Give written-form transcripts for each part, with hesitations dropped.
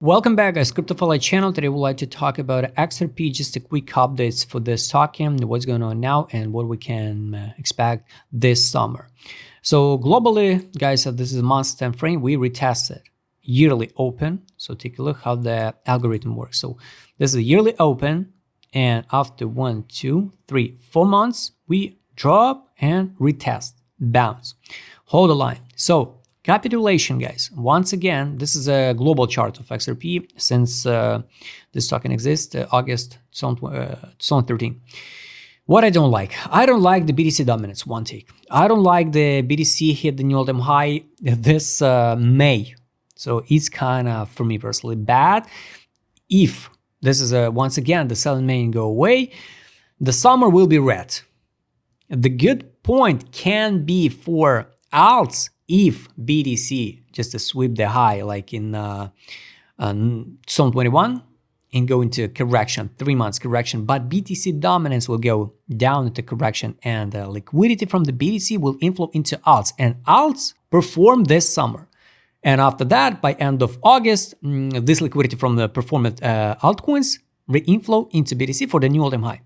Welcome back, guys. CryptoFly channel. Today we'd like to talk about XRP, just a quick updates for this token, what's going on now, and what we can expect this summer. So globally, guys, this is a month time frame. We retested yearly open. So take a look how the algorithm works. So this is a yearly open, and after 1, 2, 3, 4 months, we drop and retest, bounce, hold the line. So capitulation, guys. Once again, this is a global chart of XRP since this token exists, August 2013. What I don't like the BTC dominance, one take. I don't like the BTC hit the new all-time high this May. So it's kind of, for me personally, bad. If this is once again, the selling may go away, the summer will be red. The good point can be for alts if BTC just to sweep the high like in 2021 and go into correction, 3 months correction, but BTC dominance will go down into correction and liquidity from the BTC will inflow into alts, and alts perform this summer. And after that, by end of August, this liquidity from the performant altcoins re-inflow into BTC for the new all-time high.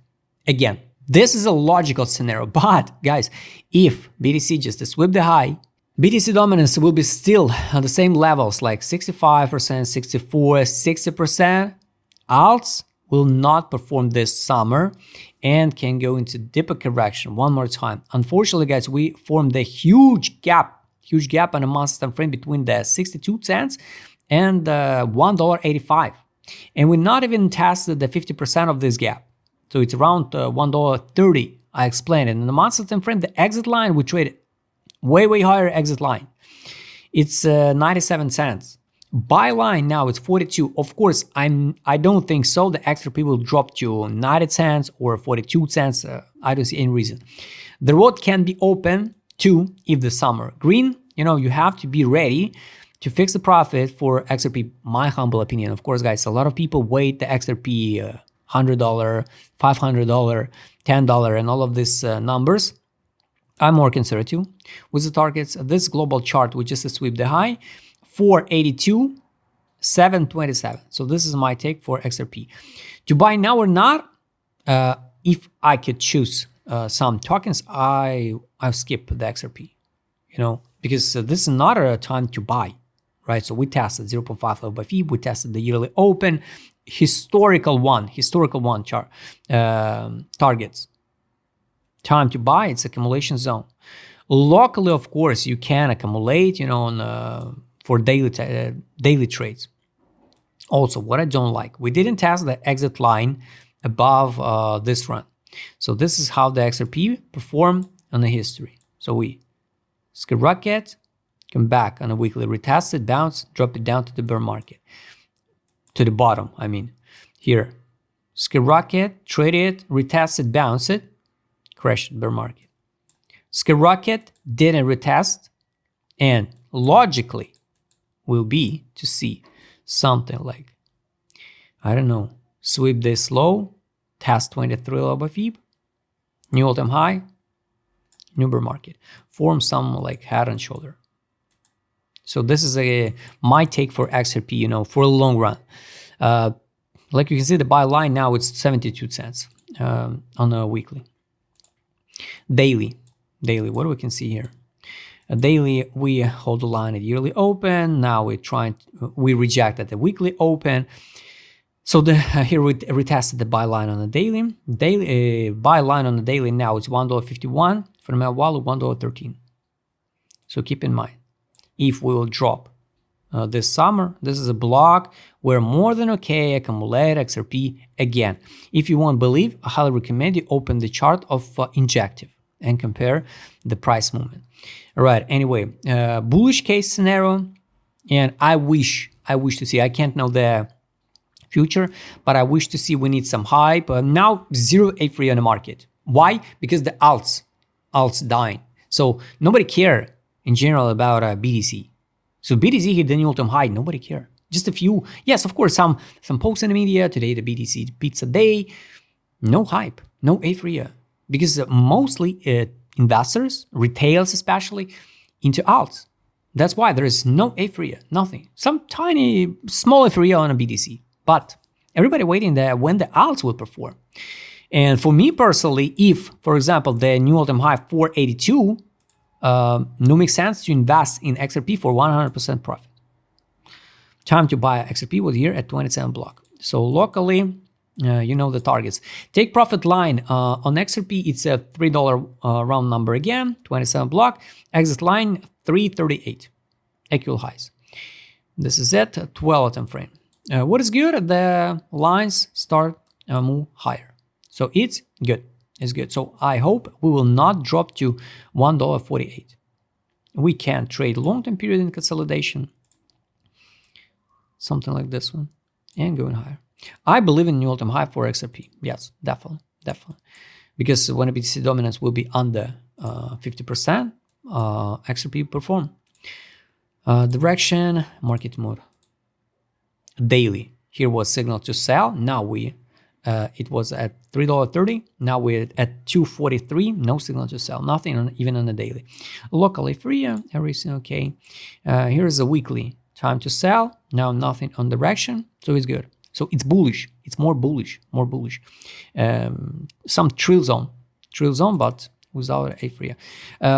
Again, this is a logical scenario, but guys, if BTC just to sweep the high, BTC dominance will be still on the same levels like 65%, 64, 60%. Alts will not perform this summer and can go into deeper correction one more time. Unfortunately, guys, we formed a huge gap on a month time frame between the 62 cents and $1.85. And we not even tested the 50% of this gap. So it's around $1.30. I explained it. In the month time frame, the exit line we traded way higher exit line. It's 97 cents. Buy line now it's 42. Of course, I don't think so. The XRP will drop to 90 cents or 42 cents. I don't see any reason. The road can be open too if the summer green. You have to be ready to fix the profit for XRP. My humble opinion, of course, guys. A lot of people wait the XRP $100, $500, $10, and all of these numbers. I'm more conservative with the targets. This global chart, we just sweep the high, 482, 727. So this is my take for XRP. To buy now or not, if I could choose some tokens, I'll skip the XRP, because this is not a time to buy, right? So we tested 0.5 level by fee, we tested the yearly open, historical one chart, targets. Time to buy, it's accumulation zone. Locally, of course, you can accumulate, for daily trades. Also, what I don't like, we didn't test the exit line above this run. So this is how the XRP perform on the history. So we skyrocket, come back on a weekly, retest it, bounce, drop it down to the bear market, to the bottom. I mean, here, skyrocket, trade it, retest it, bounce it, crash bear market. Skyrocket didn't retest, and logically will be to see something like, I don't know, sweep this low, test 23 level by fib, new all-time high, new bear market, form some like head and shoulder. So this is my take for XRP, for a long run. Like you can see the buy line now, it's 72 cents on a weekly. Daily, what do we can see here? Daily, we hold the line at yearly open. Now we rejected the weekly open. So here we retested the buy line on the daily. Buy line on the daily now it's $1.51. Fundamental value $1.13. So keep in mind, if we will drop this summer, this is a block where more than okay accumulate XRP again. If you won't believe, I highly recommend you open the chart of Injective and compare the price movement. All right, anyway, bullish case scenario, and I wish to see, I can't know the future, but I wish to see we need some hype. Now zero A3 on the market. Why? Because the alts dying. So nobody care in general about BTC. So BTC hit the new all-time high, nobody care. Just a few, yes, of course, some posts in the media, today the BTC pizza day, no hype, no A3. Because mostly investors, retails especially, into alts. That's why there is no apheria, nothing. Some tiny, small apheria on a BTC. But everybody waiting there when the alts will perform. And for me personally, if, for example, the new all-time high 482, no makes sense to invest in XRP for 100% profit. Time to buy XRP was here at 27 block. So locally, you know the targets. Take profit line on XRP, it's a $3 round number again, 27 block. Exit line 338, equal highs. This is it, 12 time frame. What is good? The lines start move higher. So it's good. It's good. So I hope we will not drop to $1.48. We can trade long-term period in consolidation. Something like this one. And going higher. I believe in new all-time high for XRP. Yes, definitely. Definitely. Because when a BTC dominance will be under 50%, XRP perform. Direction, market mode. Daily. Here was signal to sell. Now it was at $3.30. Now we're at $2.43. No signal to sell. Nothing even on the daily. Locally free. Everything okay. Here's a weekly. Time to sell. Now nothing on direction. So it's good. So it's bullish. It's more bullish. More bullish. Some trill zone, but without apheria.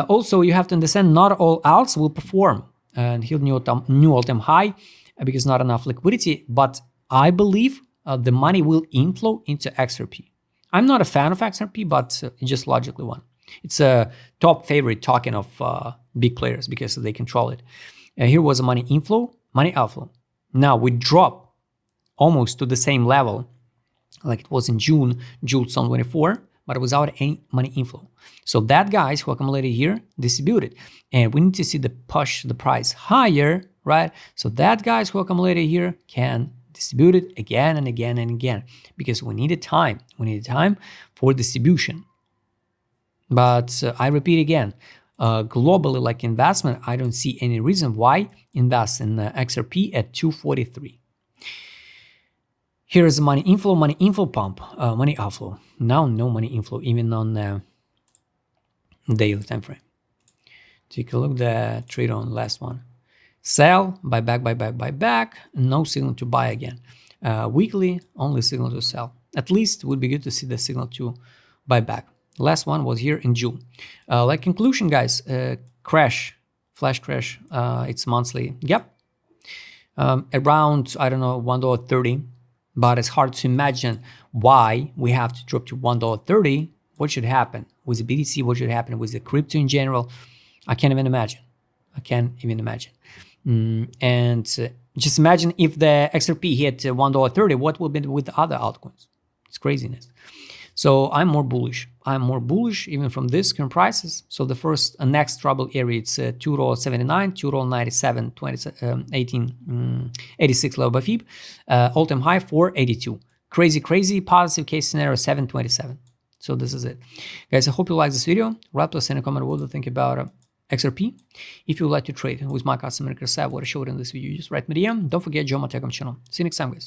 Also, you have to understand not all alts will perform and hit new all-time high because not enough liquidity. But I believe the money will inflow into XRP. I'm not a fan of XRP, but it's just logically one. It's a top favorite token of big players because they control it. Here was a money inflow, money outflow. Now we drop almost to the same level like it was in June 2024, but without any money inflow. So that guys who accumulated here distributed. And we need to see the push the price higher, right? So that guys who accumulated here can distribute it again and again and again because we needed time. We needed time for distribution. But I repeat again, globally, like investment, I don't see any reason why invest in XRP at 243. Here is money inflow pump, money outflow. Now no money inflow even on daily time frame. Take a look at the trade on last one. Sell, buy back, no signal to buy again. Weekly, only signal to sell. At least it would be good to see the signal to buy back. Last one was here in June. Like conclusion, guys, crash, flash crash, it's monthly gap. Around, I don't know, $1.30, but it's hard to imagine why we have to drop to $1.30. What should happen with the BTC? What should happen with the crypto in general? I can't even imagine. And just imagine if the XRP hit $1.30, what will be with the other altcoins? It's craziness. So I'm more bullish. Even from this current prices. So the first next trouble area, it's $2.79, $2.97, 86 level by FIB, all-time high 482. Crazy positive case scenario 727. So this is it, guys. I hope you like this video. Write plus in a comment what you think about XRP. If you would like to trade with my customer what I showed in this video, just write me DM. Don't forget join my Telegram channel. See you next time, guys.